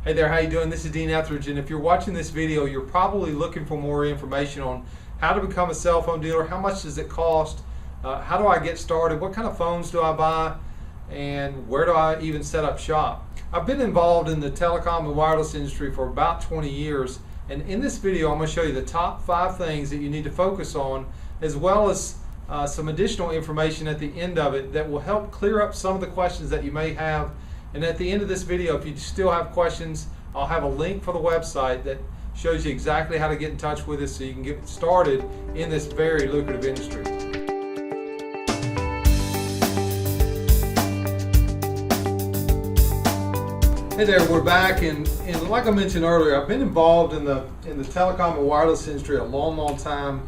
Hey there, how you doing? This is Dean Etheridge, and if you're watching this video, you're probably looking for more information on how to become a cell phone dealer, how much does it cost, how do I get started, what kind of phones do I buy, and where do I even set up shop. I've been involved in the telecom and wireless industry for about 20 years, and in this video I'm going to show you the top 5 things that you need to focus on, as well as some additional information at the end of it that will help clear up some of the questions that you may have. And at the end of this video, if you still have questions, I'll have a link for the website that shows you exactly how to get in touch with us so you can get started in this very lucrative industry. Hey there, we're back, and like I mentioned earlier, I've been involved in the telecom and wireless industry a long time,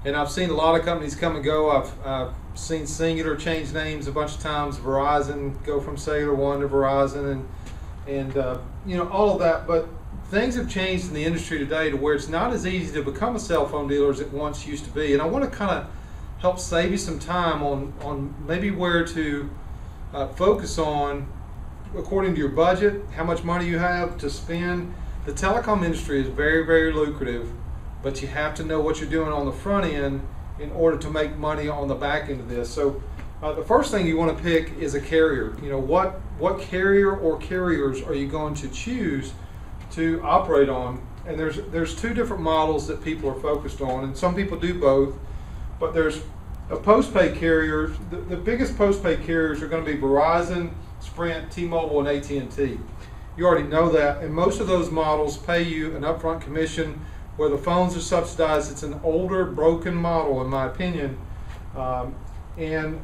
and I've seen a lot of companies come and go. I've seen Singular change names a bunch of times, Verizon go from Cellular One to Verizon, and you know, all of that. But things have changed in the industry today to where it's not as easy to become a cell phone dealer as it once used to be. And I want to kind of help save you some time on maybe where to focus on according to your budget, how much money you have to spend. The telecom industry is very lucrative, but you have to know what you're doing on the front end in order to make money on the back end of this. So the first thing you want to pick is a carrier. You know, what carrier or carriers are you going to choose to operate on? And there's 2 different models that people are focused on, and some people do both. But there's a postpaid carrier. The biggest postpaid carriers are going to be Verizon, Sprint, T-Mobile, and AT&T. You already know that, and most of those models pay you an upfront commission where the phones are subsidized. It's an older, broken model in my opinion, and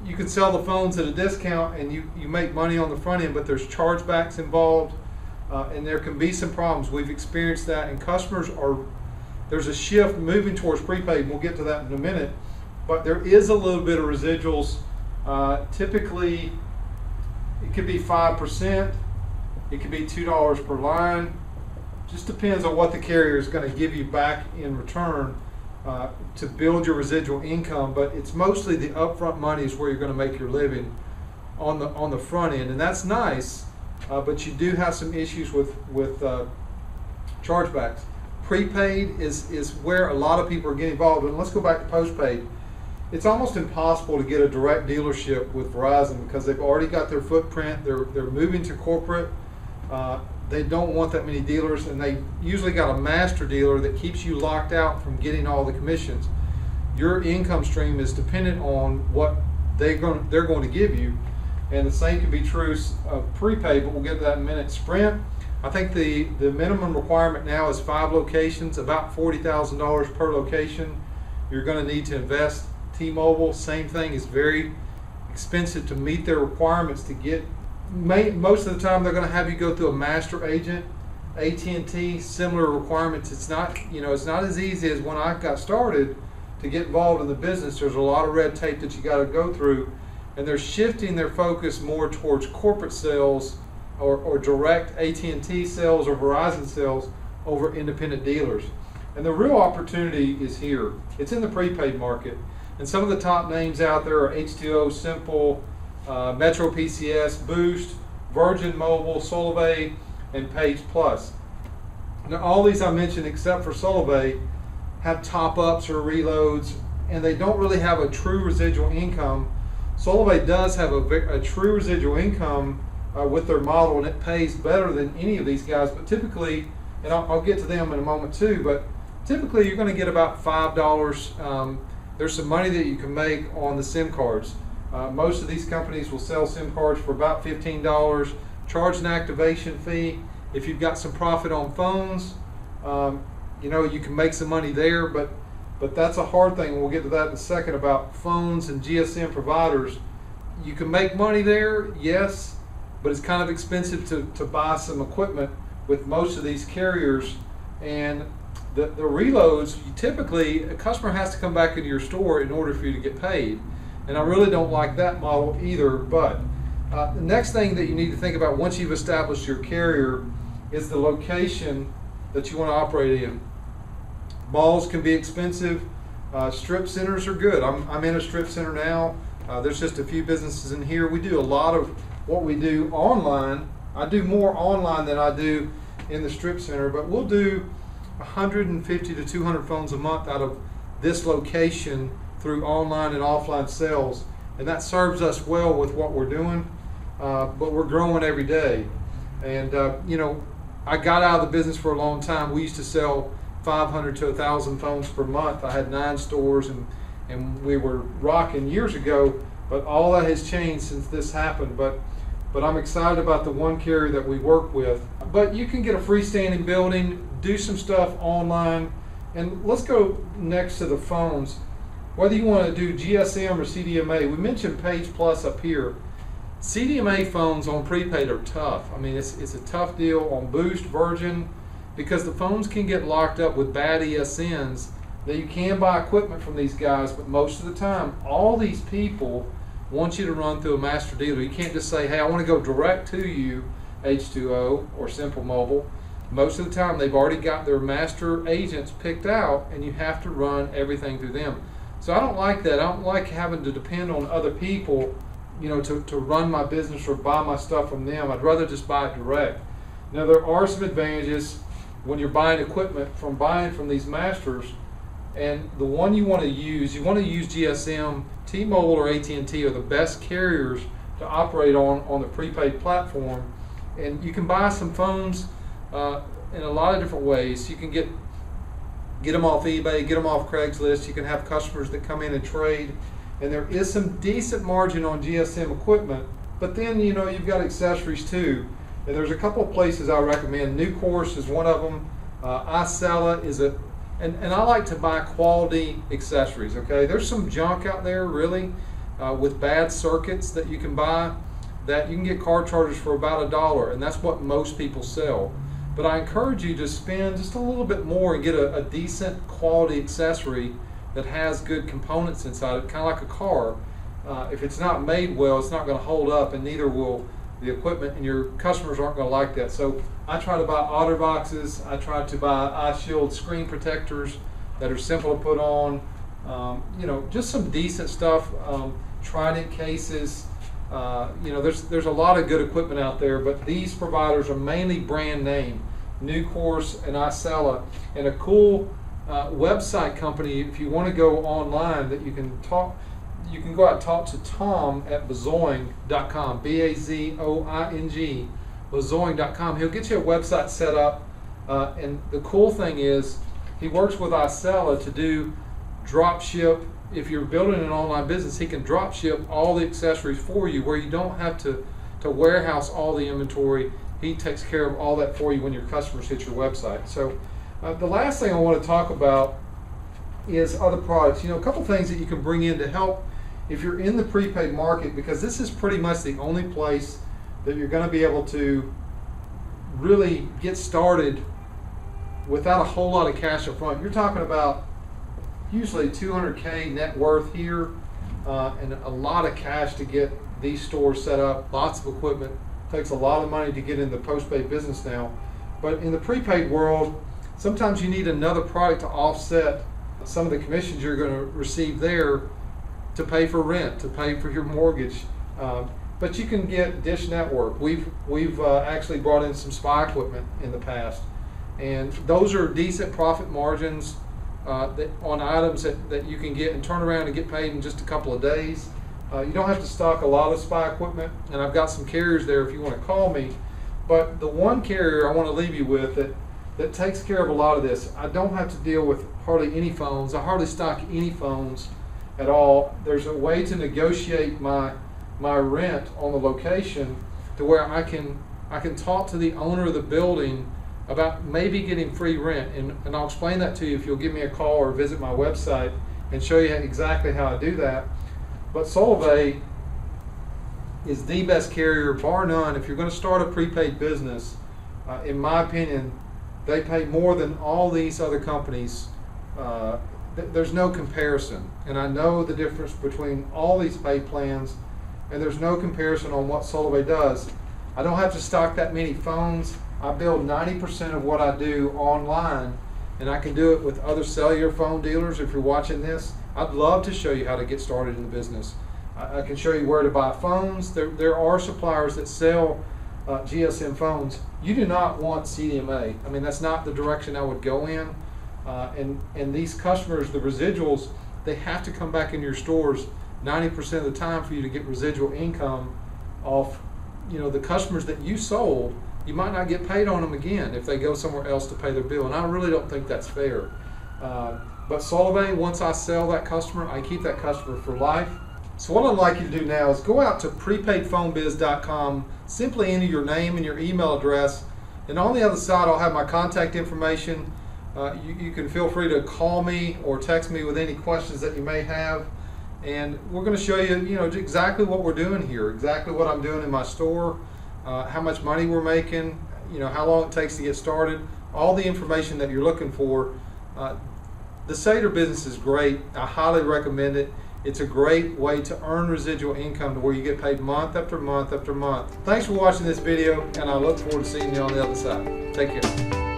you can sell the phones at a discount and you make money on the front end, but there's chargebacks involved, and there can be some problems. We've experienced that, and there's a shift moving towards prepaid, and we'll get to that in a minute, but there is a little bit of residuals. Typically it could be 5%, it could be $2 per line. Just depends on what the carrier is going to give you back in return to build your residual income, but it's mostly the upfront money is where you're going to make your living on the front end, and that's nice, but you do have some issues with chargebacks. Prepaid is where a lot of people are getting involved, and let's go back to postpaid. It's almost impossible to get a direct dealership with Verizon because they've already got their footprint. They're moving to corporate. They don't want that many dealers, and they usually got a master dealer that keeps you locked out from getting all the commissions. Your income stream is dependent on what they're going to give you, and the same can be true of prepaid, but we'll get to that in a minute. Sprint, I think the minimum requirement now is 5 locations, about $40,000 per location. You're going to need to invest. T-Mobile, same thing, is very expensive to meet their requirements to get. Most of the time they're going to have you go through a master agent. AT&T, similar requirements. It's not as easy as when I got started to get involved in the business. There's a lot of red tape that you got to go through, and they're shifting their focus more towards corporate sales or direct AT&T sales or Verizon sales over independent dealers. And the real opportunity is here. It's in the prepaid market, and some of the top names out there are H2O, Simple, Metro PCS, Boost, Virgin Mobile, Solavei, and Page Plus. Now all these I mentioned except for Solavei have top-ups or reloads, and they don't really have a true residual income. Solavei does have a true residual income with their model, and it pays better than any of these guys, but typically, and I'll get to them in a moment too, but typically you're going to get about $5. There's some money that you can make on the SIM cards. Most of these companies will sell SIM cards for about $15, charge an activation fee. If you've got some profit on phones, you know, you can make some money there, but that's a hard thing. We'll get to that in a second about phones and GSM providers. You can make money there, yes, but it's kind of expensive to buy some equipment with most of these carriers. And the reloads, typically a customer has to come back into your store in order for you to get paid. And I really don't like that model either. But the next thing that you need to think about once you've established your carrier is the location that you want to operate in. Malls can be expensive. Strip centers are good. I'm in a strip center now. There's just a few businesses in here. We do a lot of what we do online I do more online than I do in the strip center, but we'll do 150 to 200 phones a month out of this location through online and offline sales, and that serves us well with what we're doing, but we're growing every day. And you know, I got out of the business for a long time. We used to sell 500 to 1,000 phones per month. I had 9 stores, and we were rocking years ago, but all that has changed since this happened. But I'm excited about the one carrier that we work with. But you can get a freestanding building, do some stuff online, and let's go next to the phones. Whether you want to do GSM or CDMA, we mentioned Page Plus up here. CDMA phones on prepaid are tough. I mean, it's a tough deal on Boost, Virgin, because the phones can get locked up with bad ESNs. That you can buy equipment from these guys, but most of the time, all these people want you to run through a master dealer. You can't just say, hey, I want to go direct to you, H2O or Simple Mobile. Most of the time, they've already got their master agents picked out, and you have to run everything through them. So I don't like that. I don't like having to depend on other people, you know, to run my business or buy my stuff from them. I'd rather just buy it direct. Now, there are some advantages when you're buying equipment from buying from these masters, and the one you want to use GSM. T-Mobile or AT&T are the best carriers to operate on the prepaid platform, and you can buy some phones in a lot of different ways. You can get them off eBay, get them off Craigslist. You can have customers that come in and trade, and there is some decent margin on GSM equipment. But then, you know, you've got accessories too, and there's a couple of places I recommend. New Course is one of them. iSella is and I like to buy quality accessories. Okay, there's some junk out there really with bad circuits that you can buy, that you can get car chargers for about $1, and that's what most people sell. But I encourage you to spend just a little bit more and get a decent quality accessory that has good components inside it, kind of like a car. If it's not made well, it's not going to hold up, and neither will the equipment, and your customers aren't going to like that. So I try to buy otter boxes. I try to buy eye shield screen protectors that are simple to put on. You know, just some decent stuff. Trident cases. You know, there's a lot of good equipment out there, but these providers are mainly brand name. New Course and iSella, and a cool website company. If you want to go online, that you can go out and talk to Tom at Bazoing.com, BAZOING, Bazoing.com. He'll get you a website set up, and the cool thing is he works with iSella to do drop ship. If you're building an online business, he can drop ship all the accessories for you, where you don't have to warehouse all the inventory. He takes care of all that for you when your customers hit your website. So the last thing I want to talk about is other products. You know, a couple things that you can bring in to help if you're in the prepaid market, because this is pretty much the only place that you're going to be able to really get started without a whole lot of cash up front. You're talking about usually $200K net worth here, and a lot of cash to get these stores set up. Lots of equipment. Takes a lot of money to get in the postpaid business now. But in the prepaid world, sometimes you need another product to offset some of the commissions you're going to receive there, to pay for rent, to pay for your mortgage. But you can get Dish Network. We've actually brought in some spy equipment in the past, and those are decent profit margins on items that you can get and turn around and get paid in just a couple of days. You don't have to stock a lot of spy equipment, and I've got some carriers there if you want to call me. But the one carrier I want to leave you with that takes care of a lot of this. I don't have to deal with hardly any phones. I hardly stock any phones at all. There's a way to negotiate my rent on the location to where I can talk to the owner of the building about maybe getting free rent, and I'll explain that to you if you'll give me a call or visit my website and show you exactly how I do that. But Solavei is the best carrier, bar none. If you're going to start a prepaid business, in my opinion, they pay more than all these other companies. There's no comparison, and I know the difference between all these pay plans, and there's no comparison on what Solavei does. I don't have to stock that many phones. I build 90% of what I do online, and I can do it with other cellular phone dealers. If you're watching this, I'd love to show you how to get started in the business. I can show you where to buy phones. There are suppliers that sell GSM phones, you do not want CDMA. I mean, that's not the direction I would go in. And these customers, the residuals, they have to come back in your stores 90% of the time for you to get residual income off, the customers that you sold. You might not get paid on them again if they go somewhere else to pay their bill, and I really don't think that's fair. But Solavei, once I sell that customer, I keep that customer for life. So what I'd like you to do now is go out to prepaidphonebiz.com, simply enter your name and your email address, and on the other side I'll have my contact information. You can feel free to call me or text me with any questions that you may have, and we're going to show you, exactly what we're doing here, exactly what I'm doing in my store, how much money we're making, how long it takes to get started, all the information that you're looking for. The cellular business is great. I highly recommend it. It's a great way to earn residual income to where you get paid month after month after month. Thanks for watching this video, and I look forward to seeing you on the other side. Take care.